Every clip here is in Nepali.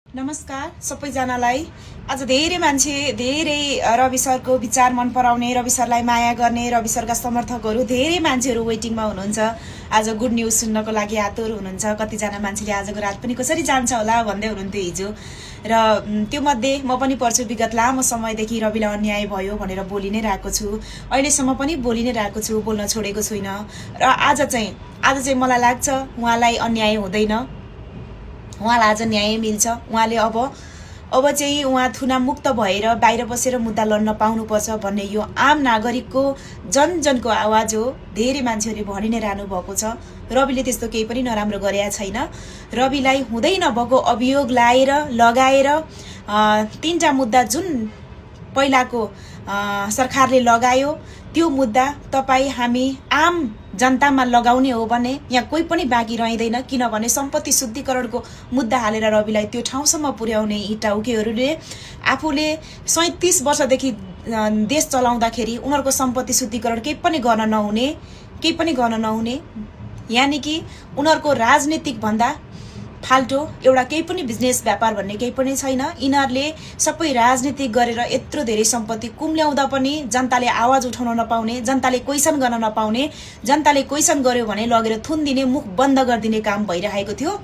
नमस्कार सबैजनालाई। आज धेरै मान्छे रवि सरको विचार मन पराउने, रवि सरलाई माया गर्ने, रवि सरका समर्थकहरू धेरै मान्छेहरू वेटिङमा हुनुहुन्छ। आज गुड न्युज सुन्नको लागि आतुर हुनुहुन्छ। कतिजना मान्छेले आजको रात पनि कसरी जान्छ होला भन्दै हुनुहुन्थ्यो हिजो, र त्यो मध्ये म पनि पर्छु। विगत लामो समयदेखि रविलाई अन्याय भयो भनेर बोलि नै रहेको छु, अहिलेसम्म पनि बोलि नै रहेको छु, बोल्न छोडेको छुइनँ। र आज चाहिँ मलाई लाग्छ उहाँलाई अन्याय हुँदैन, उहाँलाई आज न्याय मिल्छ। उहाँले अब चाहिँ उहाँ थुना मुक्त भएर बाहिर बसेर मुद्दा लड्न पाउनुपर्छ भन्ने यो आम नागरिकको जनको आवाज हो। धेरै मान्छेहरूले भनि नै रहनु भएको छ रविले त्यस्तो केही पनि नराम्रो गरेका छैन। रविलाई हुँदै नभएको अभियोग लगाएर तीनटा मुद्दा जुन पहिलाको सरकारले लगायो त्यो मुद्दा तपाईँ हामी आम जनतामा लगाउने हो भने यहाँ कोही पनि बाँकी रहँदैन। किनभने सम्पत्ति शुद्धिकरणको मुद्दा हालेर रविलाई त्यो ठाउँसम्म पुर्याउने यी टाउकेहरूले आफूले 37 वर्षदेखि देश चलाउँदाखेरि उनीहरूको सम्पत्ति शुद्धिकरण केही पनि गर्न नहुने, यानि कि उनीहरूको राजनीतिक भन्दा फाल्टो एउटा केही पनि बिजनेस व्यापार भन्ने केही पनि छैन। यिनीहरूले सबै राजनीतिक गरेर यत्रो धेरै सम्पत्ति कुम्ल्याउँदा पनि जनताले आवाज उठाउन नपाउने, जनताले क्वेसन गर्न नपाउने, जनताले क्वेसन गर्यो भने लगेर थुनिदिने, मुख बन्द गरिदिने काम भइरहेको थियो।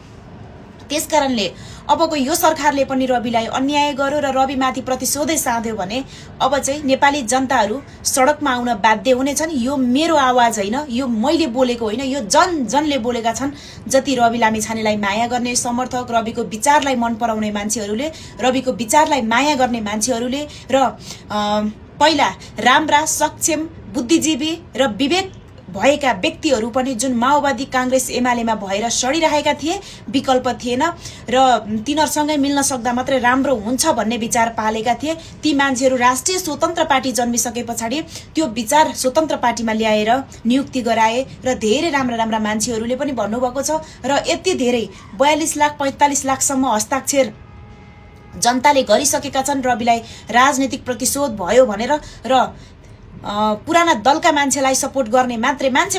त्यसकारणले अबको यो सरकारले पनि रविलाई अन्याय गर्यो र रविमाथि प्रतिशोधै साध्यो भने अब चाहिँ नेपाली जनताहरू सडकमा आउन बाध्य हुनेछन्। यो मेरो आवाज होइन, यो मैले बोलेको होइन, यो जनले बोलेका छन्। जति रवि लामिछानेलाई माया गर्ने समर्थक, रविको विचारलाई मन पराउने मान्छेहरूले, रविको विचारलाई माया गर्ने मान्छेहरूले र पहिला राम्रा सक्षम बुद्धिजीवी र विवेक भएका व्यक्तिहरू पनि जुन माओवादी कांग्रेस एमालेमा भएर सडिरहेका थिए, विकल्प थिएन र तिनीहरूसँगै मिल्न सक्दा मात्रै राम्रो हुन्छ भन्ने विचार पालेका थिए। ती मान्छेहरू राष्ट्रिय स्वतन्त्र पार्टी जन्मिसके पछाडि त्यो विचार स्वतन्त्र पार्टीमा ल्याएर नियुक्ति गराए र धेरै राम्रा मान्छेहरूले पनि भन्नुभएको छ। र यति धेरै 42 लाख 45 लाखसम्म हस्ताक्षर जनताले गरिसकेका छन् रविलाई राजनीतिक प्रतिशोध भयो भनेर। र पुराना दलका मान्छेलाई सपोर्ट गर्ने मान्छे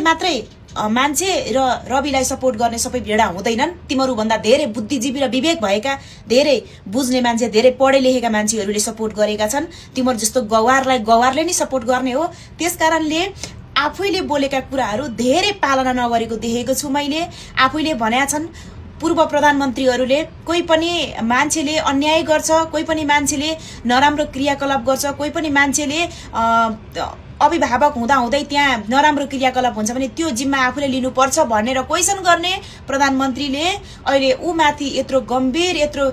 र रविलाई सपोर्ट गर्ने सबै भेडा हुँदैनन्। तिमीहरू भन्दा धेरै बुद्धिजीवी र विवेक भएका, धेरै बुझ्ने मान्छे, धेरै पढे लेखेका मान्छेहरूले सपोर्ट गरेका छन्। तिमीहरू जस्तो गवारले नै सपोर्ट गर्ने हो। त्यसकारणले आफैले बोलेका कुराहरू धेरै पालना नगरेको देखेको छु मैले। आफैले भनेका छन् पूर्व प्रधानमन्त्रीहरूले कोही पनि मान्छेले अन्याय गर्छ, कोही पनि मान्छेले नराम्रो क्रियाकलाप गर्छ, कोही पनि मान्छेले अभिभावक हुँदै त्यहाँ नराम्रो क्रियाकलाप हुन्छ भने त्यो जिम्मा आफूले लिनुपर्छ भनेर क्वेसन गर्ने प्रधानमन्त्रीले अहिले ऊ माथि यत्रो गम्भीर, यत्रो